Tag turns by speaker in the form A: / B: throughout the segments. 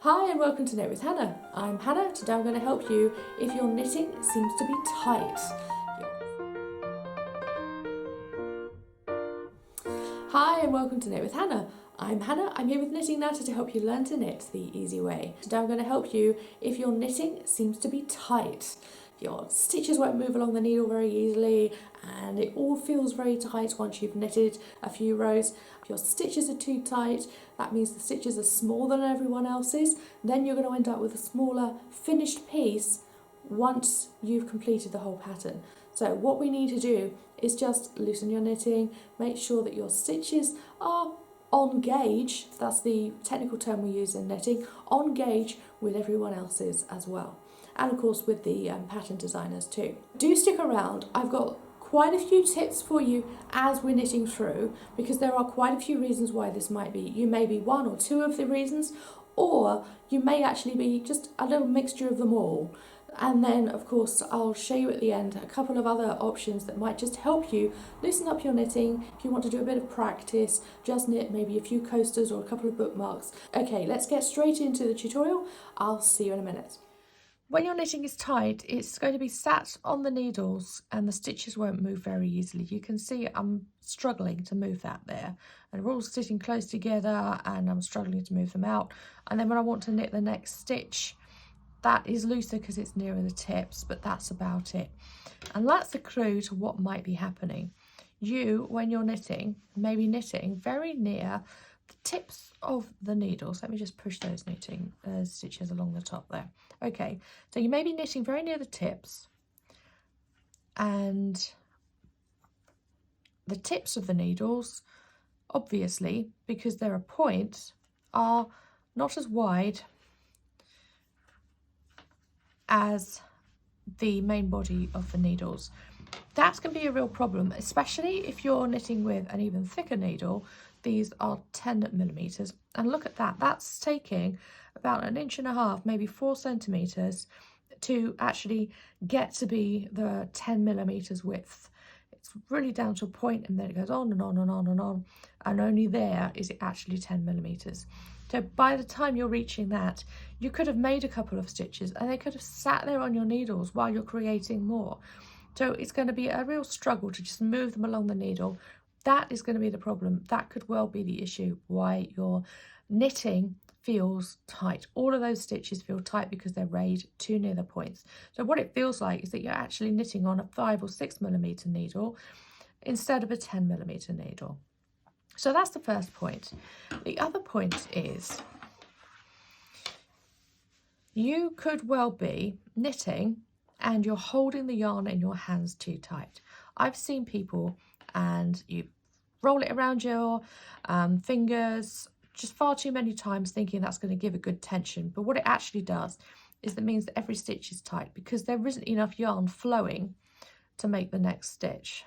A: Hi and welcome to Knit with Hannah. I'm Hannah. Today I'm going to help you if your knitting seems to be tight. Hi and welcome to Knit with Hannah. I'm Hannah. I'm here with Knitting Natter to help you learn to knit the easy way. Today I'm going to help you if your knitting seems to be tight. Your stitches won't move along the needle very easily and it all feels very tight once you've knitted a few rows. If your stitches are too tight, that means the stitches are smaller than everyone else's. Then you're going to end up with a smaller finished piece once you've completed the whole pattern. So what we need to do is just loosen your knitting, make sure that your stitches are on gauge, that's the technical term we use in knitting, on gauge with everyone else's as well. And of course with the pattern designers too. Do stick around, I've got quite a few tips for you as we're knitting through, because there are quite a few reasons why this might be. You may be one or two of the reasons, or you may actually be just a little mixture of them all. And then of course I'll show you at the end a couple of other options that might just help you loosen up your knitting. If you want to do a bit of practice, just knit maybe a few coasters or a couple of bookmarks. Okay, let's get straight into the tutorial. I'll see you in a minute. When your knitting is tight, it's going to be sat on the needles and the stitches won't move very easily. You can see I'm struggling to move that there, and we're all sitting close together and I'm struggling to move them out. And then when I want to knit the next stitch, that is looser because it's nearer the tips, but that's about it. And that's a clue to what might be happening. You, when you're knitting, may be knitting very near the tips of the needles. Let me just push those stitches along the top there. Okay, so you may be knitting very near the tips, and the tips of the needles, obviously, because there are points, are not as wide as the main body of the needles. That's going to be a real problem, especially if you're knitting with an even thicker needle. These are 10 millimeters, and look at that, that's taking about 1.5 inches, maybe 4 centimeters to actually get to be the 10 millimeters width. It's really down to a point, and then it goes on and on and on and on, and only there is it actually 10 millimeters. So by the time you're reaching that, you could have made a couple of stitches and they could have sat there on your needles while you're creating more. So it's going to be a real struggle to just move them along the needle. That is going to be the problem. That could well be the issue why your knitting feels tight. All of those stitches feel tight because they're rayed too near the points. So what it feels like is that you're actually knitting on a 5 or 6 millimeter needle instead of a 10 millimeter needle. So that's the first point. The other point is you could well be knitting and you're holding the yarn in your hands too tight. I've seen people and you roll it around your fingers just far too many times thinking that's going to give a good tension. But what it actually does is that means that every stitch is tight because there isn't enough yarn flowing to make the next stitch.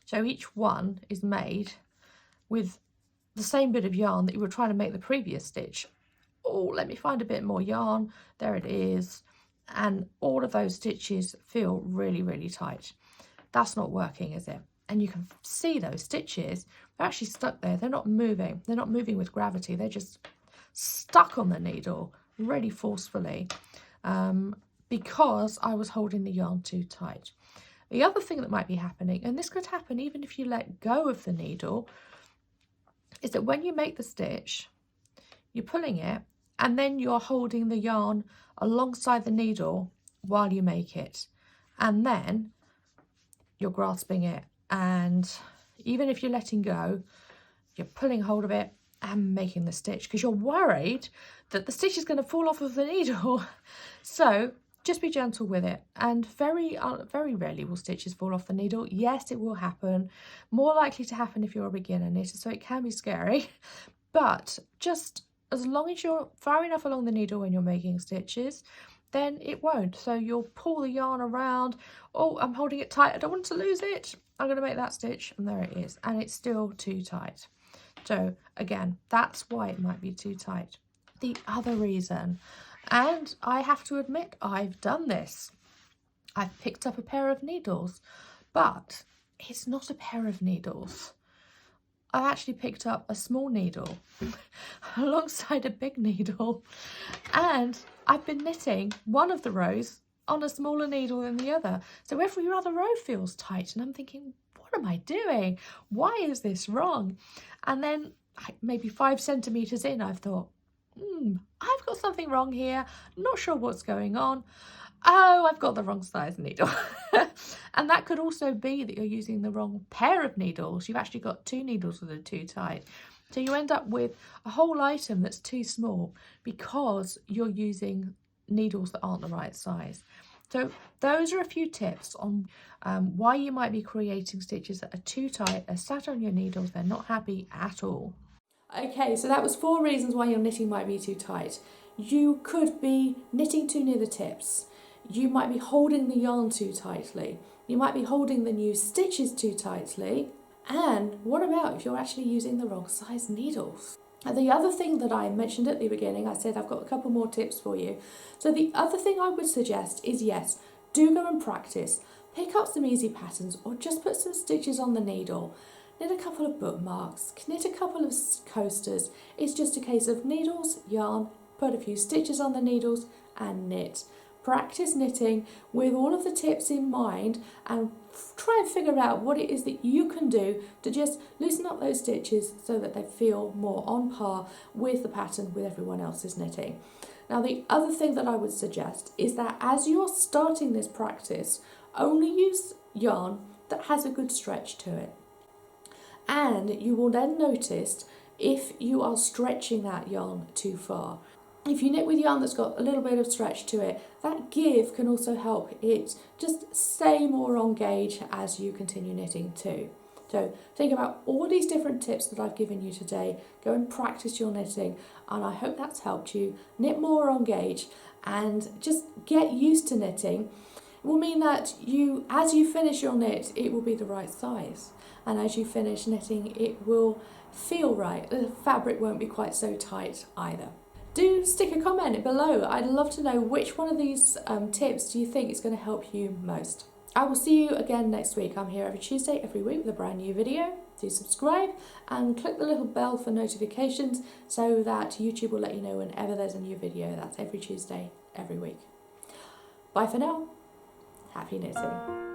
A: So each one is made with the same bit of yarn that you were trying to make the previous stitch. Oh, let me find a bit more yarn. There it is. And all of those stitches feel really, really tight. That's not working, is it? And you can see those stitches, they're actually stuck there. They're not moving. They're not moving with gravity. They're just stuck on the needle really forcefully because I was holding the yarn too tight. The other thing that might be happening, and this could happen even if you let go of the needle, is that when you make the stitch, you're pulling it and then you're holding the yarn alongside the needle while you make it. And then you're grasping it. And even if you're letting go, you're pulling hold of it and making the stitch because you're worried that the stitch is going to fall off of the needle. So just be gentle with it. And very rarely will stitches fall off the needle. Yes, it will happen. More likely to happen if you're a beginner knitter, so it can be scary. But just as long as you're far enough along the needle when you're making stitches, then it won't. So you'll pull the yarn around. Oh, I'm holding it tight. I don't want to lose it. I'm going to make that stitch, and there it is. And it's still too tight. So again, that's why it might be too tight. The other reason, and I have to admit, I've done this. I've picked up a pair of needles, but it's not a pair of needles. I actually picked up a small needle alongside a big needle, and I've been knitting one of the rows on a smaller needle than the other. So every other row feels tight, and I'm thinking, what am I doing? Why is this wrong? And then maybe 5 centimeters in, I've thought, I've got something wrong here. Not sure what's going on. Oh, I've got the wrong size needle. And that could also be that you're using the wrong pair of needles. You've actually got 2 needles that are too tight. So you end up with a whole item that's too small because you're using needles that aren't the right size. So those are a few tips on why you might be creating stitches that are too tight, are sat on your needles, they're not happy at all. Okay, so that was 4 reasons why your knitting might be too tight. You could be knitting too near the tips. You might be holding the yarn too tightly. You might be holding the new stitches too tightly. And what about if you're actually using the wrong size needles? And the other thing that I mentioned at the beginning, I said I've got a couple more tips for you. So the other thing I would suggest is, yes, do go and practice. Pick up some easy patterns or just put some stitches on the needle. Knit a couple of bookmarks, knit a couple of coasters. It's just a case of needles, yarn, put a few stitches on the needles and knit. Practice knitting with all of the tips in mind and try and figure out what it is that you can do to just loosen up those stitches so that they feel more on par with the pattern with everyone else's knitting. Now, the other thing that I would suggest is that as you're starting this practice, only use yarn that has a good stretch to it. And you will then notice if you are stretching that yarn too far. If you knit with yarn that's got a little bit of stretch to it, that give can also help it just stay more on gauge as you continue knitting too. So think about all these different tips that I've given you today. Go and practice your knitting, and I hope that's helped you knit more on gauge and just get used to knitting. It will mean that as you finish your knit, it will be the right size. And as you finish knitting, it will feel right. The fabric won't be quite so tight either. Do stick a comment below. I'd love to know which one of these tips do you think is going to help you most. I will see you again next week. I'm here every Tuesday, every week with a brand new video. Do subscribe and click the little bell for notifications so that YouTube will let you know whenever there's a new video. That's every Tuesday, every week. Bye for now. Happy knitting.